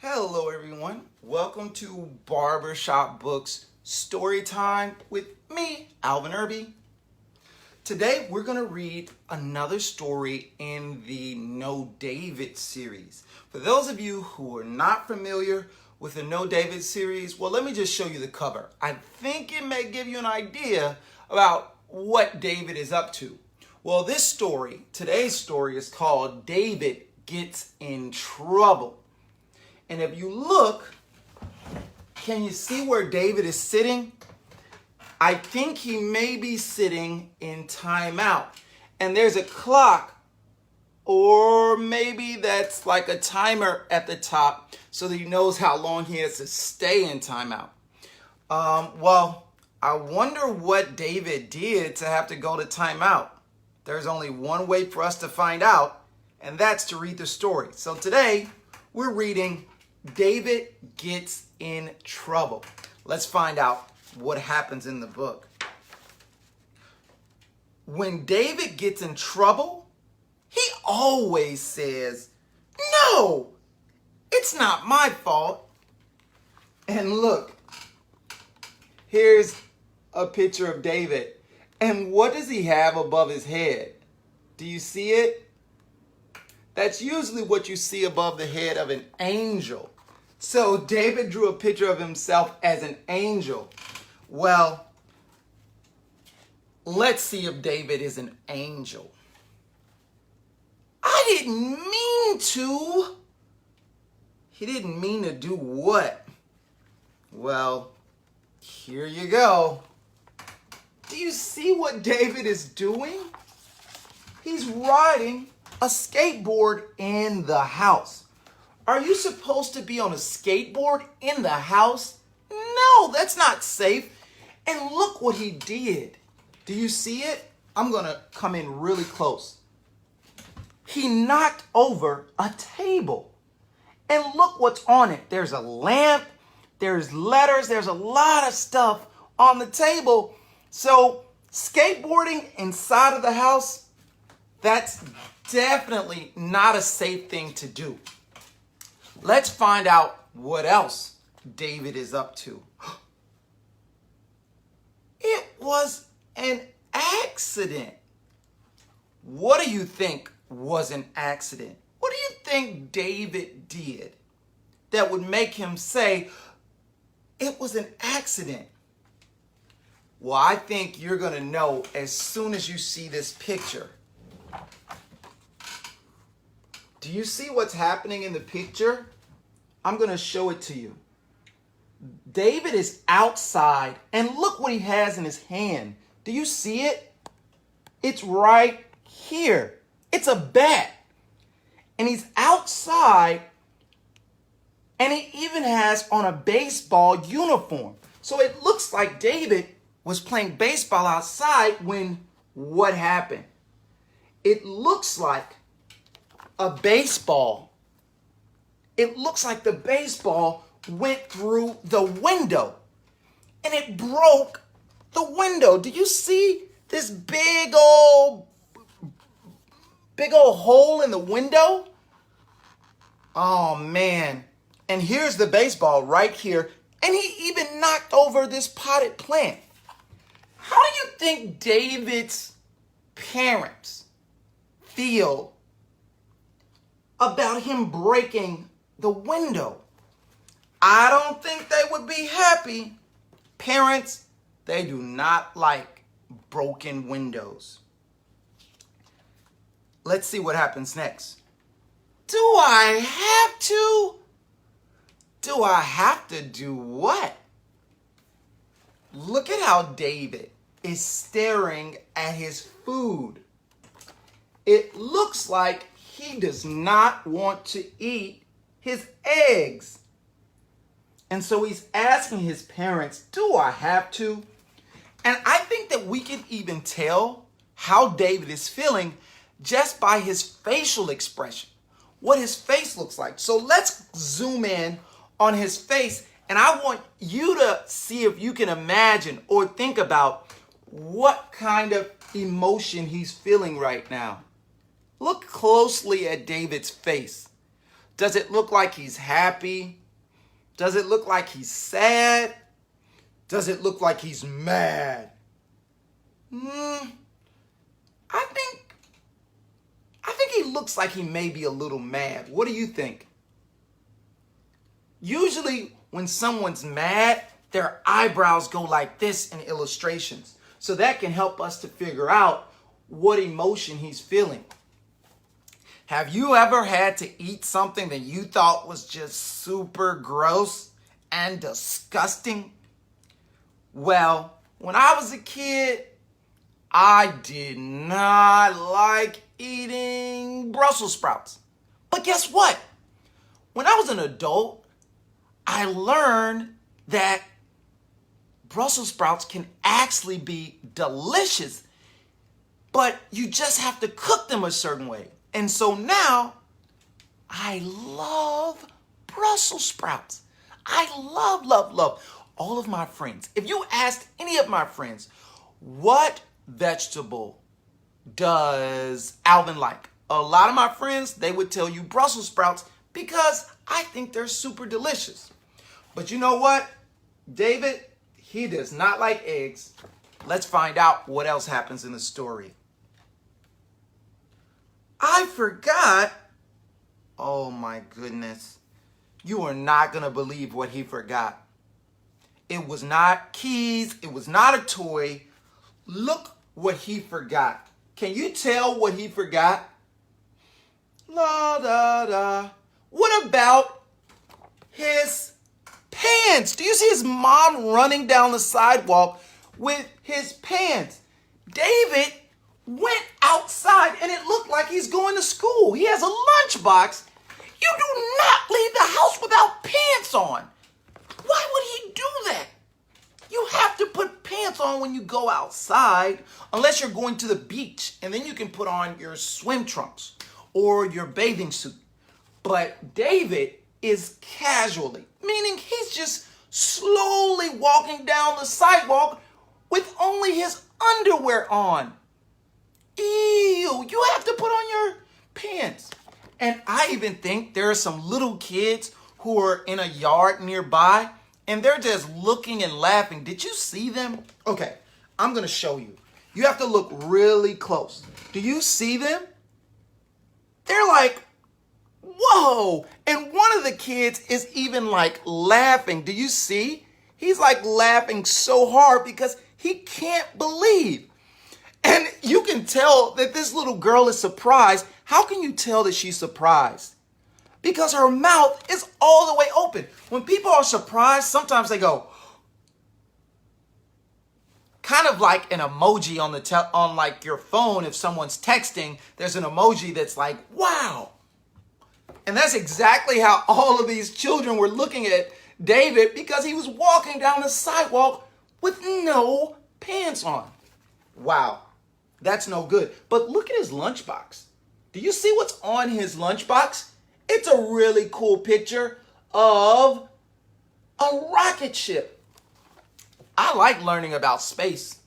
Hello everyone, welcome to Barbershop Books Story Time with me, Alvin Irby. Today we're going to read another story in the No David series. For those of you who are not familiar with the No David series, well, let me just show you the cover. I think it may give you an idea about what David is up to. Well, today's story is called David Gets in Trouble. And if you look, can you see where David is sitting? I think he may be sitting in timeout. And there's a clock, or maybe that's like a timer at the top so that he knows how long he has to stay in timeout. Well, I wonder what David did to have to go to timeout. There's only one way for us to find out, and that's to read the story. So today, we're reading David Gets in Trouble. Let's find out what happens in the book. When David gets in trouble, he always says, "No, it's not my fault." And look, here's a picture of David. And what does he have above his head? Do you see it? That's usually what you see above the head of an angel. So David drew a picture of himself as an angel. Well, let's see if David is an angel. I didn't mean to. He didn't mean to do what? Well, here you go. Do you see what David is doing? He's riding a skateboard in the house. Are you supposed to be on a skateboard in the house? No, that's not safe. And look what he did. Do you see it? I'm going to come in really close. He knocked over a table. And look what's on it. There's a lamp, there's letters, there's a lot of stuff on the table. So skateboarding inside of the house, that's definitely not a safe thing to do. Let's find out what else David is up to. It was an accident. What do you think was an accident? What do you think David did that would make him say it was an accident? Well, I think you're going to know as soon as you see this picture. Do you see what's happening in the picture? I'm going to show it to you. David is outside, and look what he has in his hand. Do you see it? It's right here. It's a bat. And he's outside, and he even has on a baseball uniform. So it looks like David was playing baseball outside when what happened? It looks like a baseball. It looks like the baseball went through the window and it broke the window. Do you see this big old hole in the window? Oh man. And here's the baseball right here. And he even knocked over this potted plant. How do you think David's parents feel about him breaking the window? I don't think they would be happy. Parents, they do not like broken windows. Let's see what happens next. Do I have to? Do I have to do what? Look at how David is staring at his food. It looks like he does not want to eat his eggs. And so he's asking his parents, do I have to? And I think that we can even tell how David is feeling just by his facial expression, what his face looks like. So let's zoom in on his face, and I want you to see if you can imagine or think about what kind of emotion he's feeling right now. Look closely at David's face. Does it look like he's happy? Does it look like he's sad? Does it look like he's mad? I think he looks like he may be a little mad. What do you think? Usually when someone's mad, their eyebrows go like this in illustrations. So that can help us to figure out what emotion he's feeling. Have you ever had to eat something that you thought was just super gross and disgusting? Well, when I was a kid, I did not like eating Brussels sprouts. But guess what? When I was an adult, I learned that Brussels sprouts can actually be delicious, but you just have to cook them a certain way. And so now I love Brussels sprouts. I love all of my friends. If you asked any of my friends, what vegetable does Alvin like? A lot of my friends, they would tell you Brussels sprouts because I think they're super delicious. But you know what? David, he does not like eggs. Let's find out what else happens in the story. I forgot. Oh my goodness. You are not going to believe what he forgot. It was not keys. It was not a toy. Look what he forgot. Can you tell what he forgot? La da da. What about his pants? Do you see his mom running down the sidewalk with his pants? David went outside and it looked like he's going to school. He has a lunchbox. You do not leave the house without pants on. Why would he do that? You have to put pants on when you go outside, unless you're going to the beach, and then you can put on your swim trunks or your bathing suit. But David is casually, meaning he's just slowly walking down the sidewalk with only his underwear on. Ew, you have to put on your pants. And I even think there are some little kids who are in a yard nearby and they're just looking and laughing. Did you see them? Okay, I'm going to show you. You have to look really close. Do you see them? They're like, whoa. And one of the kids is even like laughing. Do you see? He's like laughing so hard because he can't believe. And you can tell that this little girl is surprised. How can you tell that she's surprised? Because her mouth is all the way open. When people are surprised, sometimes they go, kind of like an emoji on like your phone. If someone's texting, there's an emoji that's like, wow. And that's exactly how all of these children were looking at David because he was walking down the sidewalk with no pants on. Wow, that's no good. But look at his lunchbox. Do you see what's on his lunchbox? It's a really cool picture of a rocket ship. I like learning about space.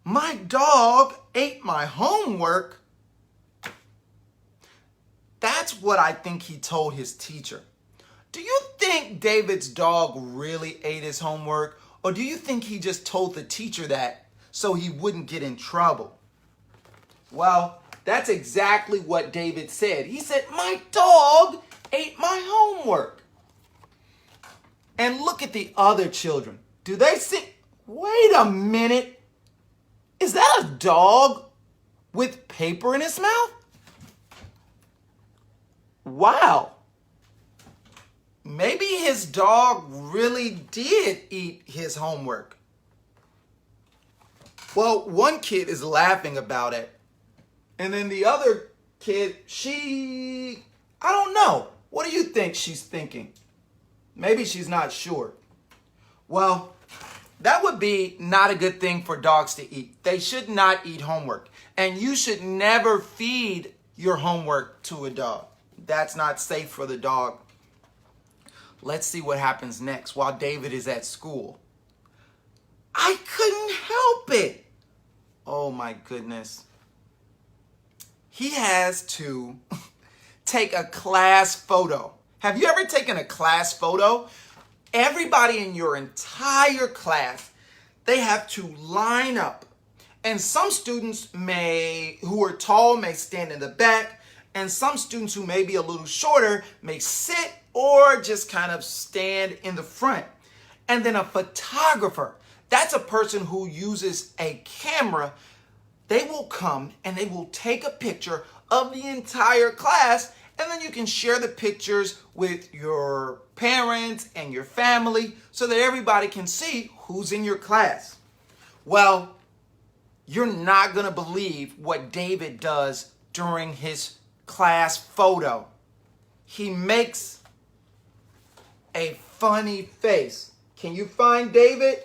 My dog ate my homework. That's what I think he told his teacher. Do you think David's dog really ate his homework? Or do you think he just told the teacher that so he wouldn't get in trouble? Well, that's exactly what David said. He said, my dog ate my homework. And look at the other children. Do they see? Wait a minute. Is that a dog with paper in his mouth? Wow. Maybe his dog really did eat his homework. Well, one kid is laughing about it. And then the other kid, I don't know. What do you think she's thinking? Maybe she's not sure. Well, that would be not a good thing for dogs to eat. They should not eat homework. And you should never feed your homework to a dog. That's not safe for the dog. Let's see what happens next while David is at school. I couldn't help it. Oh my goodness. He has to take a class photo. Have you ever taken a class photo? Everybody in your entire class, they have to line up. And some students who are tall may stand in the back, and some students who may be a little shorter may sit or just kind of stand in the front. And then a photographer, that's a person who uses a camera. They will come and they will take a picture of the entire class, and then you can share the pictures with your parents and your family so that everybody can see who's in your class. Well, you're not going to believe what David does during his class photo. He makes a funny face. Can you find David?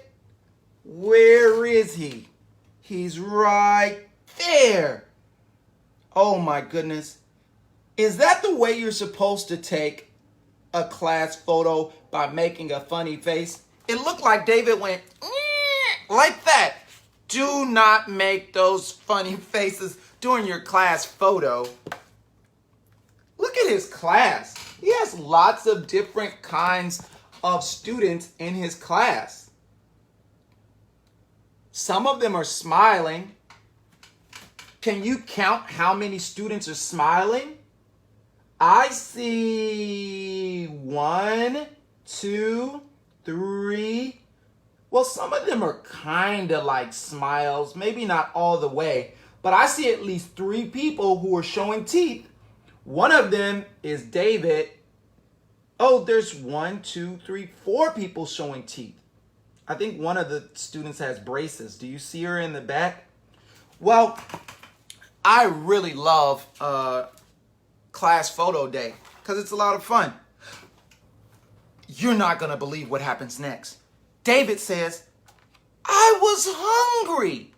Where is he? He's right there. Oh my goodness. Is that the way you're supposed to take a class photo, by making a funny face? It looked like David went like that. Do not make those funny faces during your class photo. Look at his class. He has lots of different kinds of students in his class. Some of them are smiling. Can you count how many students are smiling? I see 1, 2, 3. Well, some of them are kind of like smiles, maybe not all the way, but I see at least 3 people who are showing teeth. One of them is David. Oh, there's 1, 2, 3, 4 people showing teeth. I think one of the students has braces. Do you see her in the back? Well, I really love class photo day because it's a lot of fun. You're not going to believe what happens next. David says, I was hungry.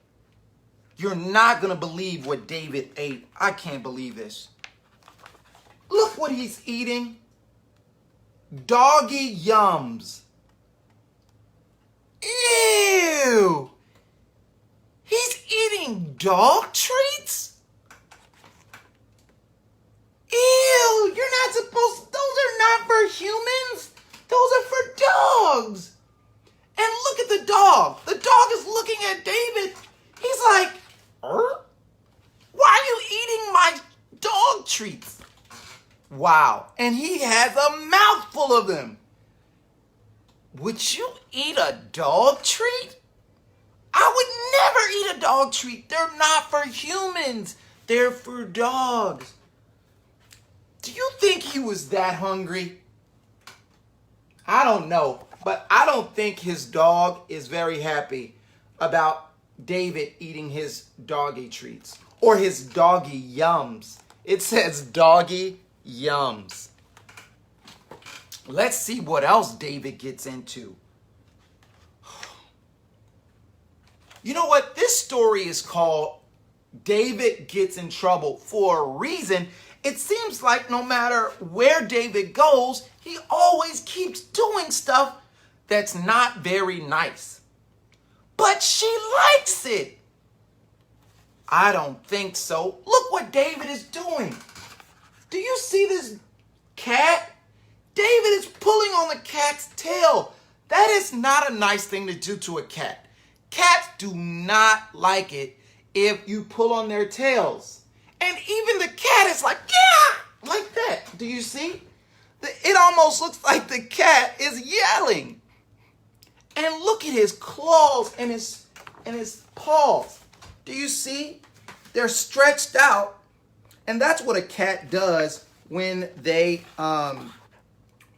You're not going to believe what David ate. I can't believe this. Look what he's eating. Doggy yums. Ew. He's eating dog treats? Ew, you're not supposed, those are not for humans. Those are for dogs. And look at the dog. The dog is looking at David. He's like, why are you eating my dog treats? Wow. And he has a mouthful of them. Would you eat a dog treat? I would never eat a dog treat. They're not for humans. They're for dogs. Do you think he was that hungry? I don't know, but I don't think his dog is very happy about David eating his doggy treats or his doggy yums. It says doggy yums. Let's see what else David gets into. You know what? This story is called David Gets in Trouble for a reason. It seems like no matter where David goes, he always keeps doing stuff that's not very nice. But she likes it. I don't think so. Look what David is doing. Do you see this cat? David is pulling on the cat's tail. That is not a nice thing to do to a cat. Cats do not like it if you pull on their tails. And even the cat is like, yeah, like that. Do you see? It almost looks like the cat is yelling. And look at his claws and his paws. Do you see? They're stretched out. And that's what a cat does when they are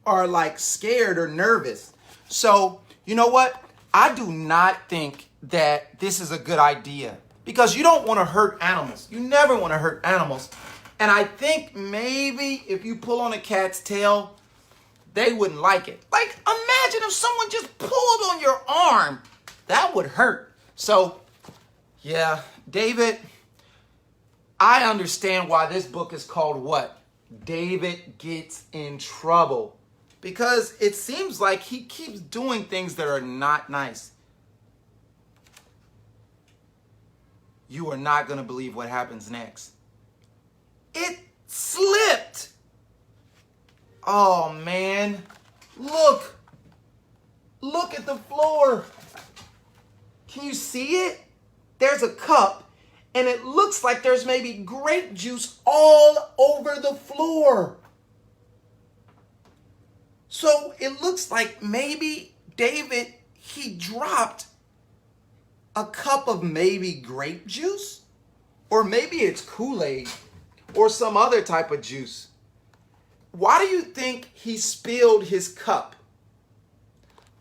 like scared or nervous. So, you know what? I do not think that this is a good idea because you don't want to hurt animals. You never want to hurt animals. And I think maybe if you pull on a cat's tail, they wouldn't like it. Like, imagine if someone just pulled on your arm. That would hurt. So, yeah, David, I understand why this book is called what? David Gets in Trouble. Because it seems like he keeps doing things that are not nice. You are not going to believe what happens next. It slipped. Oh man, look at the floor. Can you see it? There's a cup and it looks like there's maybe grape juice all over the floor. So it looks like maybe David, he dropped a cup of maybe grape juice, or maybe it's Kool-Aid or some other type of juice. Why do you think he spilled his cup?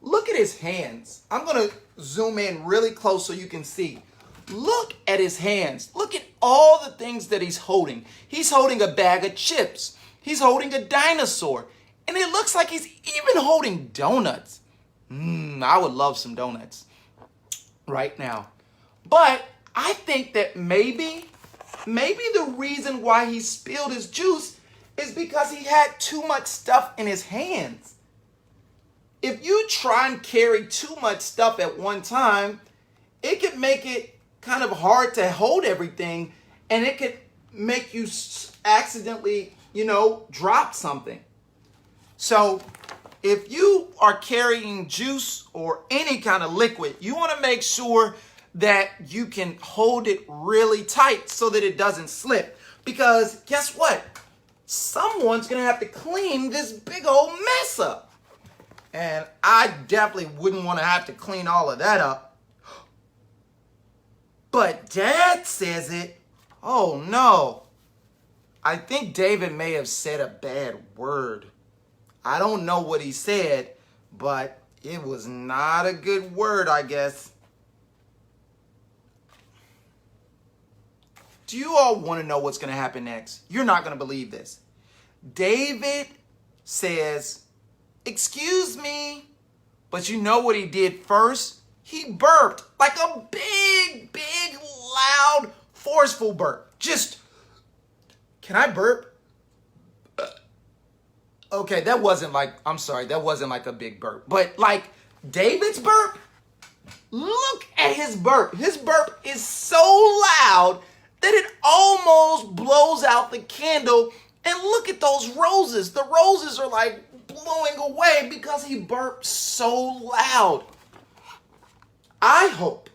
Look at his hands. I'm going to zoom in really close so you can see. Look at his hands. Look at all the things that he's holding. He's holding a bag of chips. He's holding a dinosaur. And it looks like he's even holding donuts. I would love some donuts right now. But I think that maybe the reason why he spilled his juice is because he had too much stuff in his hands. If you try and carry too much stuff at one time, it could make it kind of hard to hold everything, and it could make you accidentally, drop something. So if you are carrying juice or any kind of liquid, you want to make sure that you can hold it really tight so that it doesn't slip. Because guess what? Someone's going to have to clean this big old mess up. And I definitely wouldn't want to have to clean all of that up. But Dad says it. Oh no. I think David may have said a bad word. I don't know what he said, but it was not a good word, I guess. Do you all want to know what's going to happen next? You're not going to believe this. David says, "Excuse me," but you know what he did first? He burped like a big, loud, forceful burp. Just, can I burp? Okay, that wasn't like a big burp. But like David's burp, look at his burp. His burp is so loud that it almost blows out the candle. And look at those roses. The roses are like blowing away because he burped so loud. I hope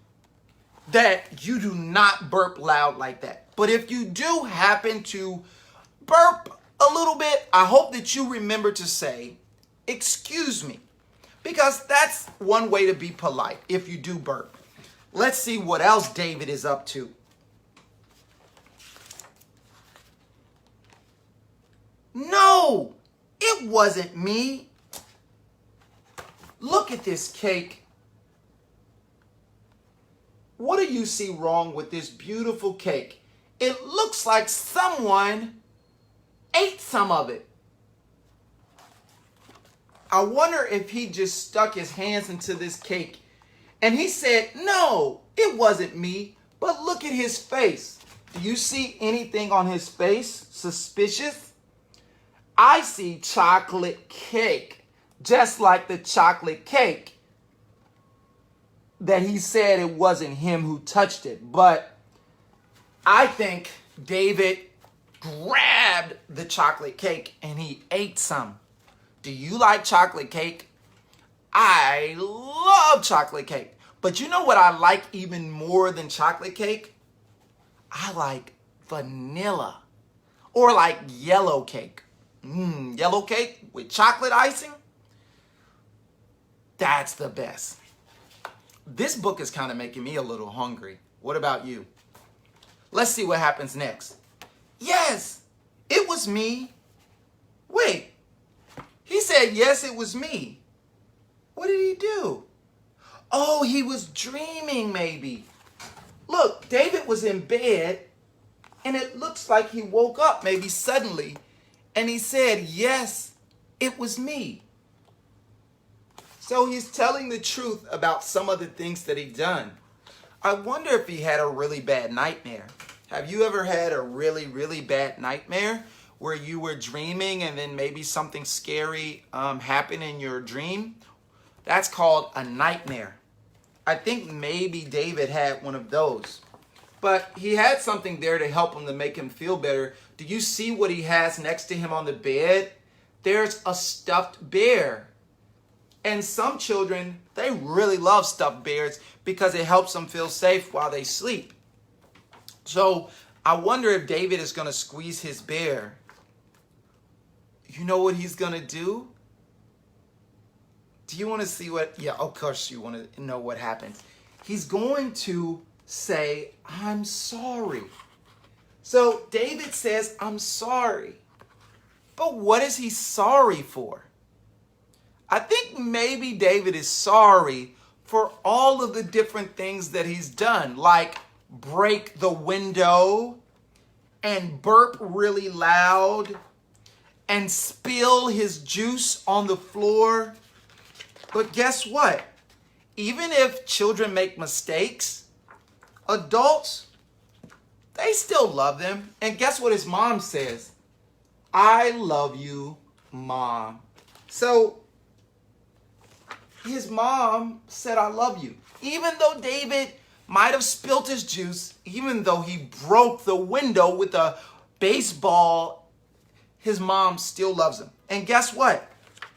that you do not burp loud like that. But if you do happen to burp a little bit, I hope that you remember to say, "Excuse me," because that's one way to be polite if you do burp. Let's see what else David is up to. No, it wasn't me. Look at this cake. What do you see wrong with this beautiful cake? It looks like someone ate some of it. I wonder if he just stuck his hands into this cake and he said, "No, it wasn't me." But look at his face. Do you see anything on his face suspicious? I see chocolate cake, just like the chocolate cake that he said it wasn't him who touched it. But I think David grabbed the chocolate cake and he ate some. Do you like chocolate cake? I love chocolate cake. But you know what I like even more than chocolate cake? I like vanilla or like yellow cake. Yellow cake with chocolate icing? That's the best. This book is kind of making me a little hungry. What about you? Let's see what happens next. Yes, it was me. Wait, he said, yes, it was me. What did he do? Oh, he was dreaming maybe. Look, David was in bed and it looks like he woke up maybe suddenly and he said, yes, it was me. So he's telling the truth about some of the things that he'd done. I wonder if he had a really bad nightmare. Have you ever had a really bad nightmare where you were dreaming and then maybe something scary happened in your dream? That's called a nightmare. I think maybe David had one of those. But he had something there to help him, to make him feel better. Do you see what he has next to him on the bed? there's a stuffed bear. And some children, they really love stuffed bears because it helps them feel safe while they sleep. So I wonder if David is going to squeeze his bear. You know what he's going to do? Do you want to see what? Yeah, of course you want to know what happens. He's going to say, I'm sorry. So David says, I'm sorry. But what is he sorry for? I think maybe David is sorry for all of the different things that he's done, like break the window and burp really loud and spill his juice on the floor. But guess what? Even if children make mistakes, adults, they still love them. And guess what his mom says? I love you, Mom. So his mom said, I love you. Even though David might have spilt his juice, even though he broke the window with a baseball, his mom still loves him. And guess what?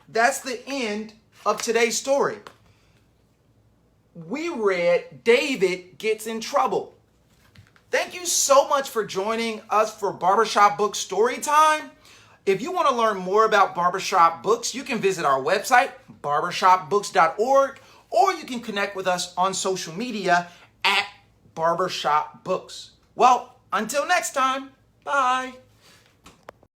That's the end of today's story. We read David gets in trouble. Thank you so much for joining us for Barbershop Books Story Time. If you want to learn more about Barbershop Books, you can visit our website, barbershopbooks.org, or you can connect with us on social media at Barbershop Books. Well, until next time, bye.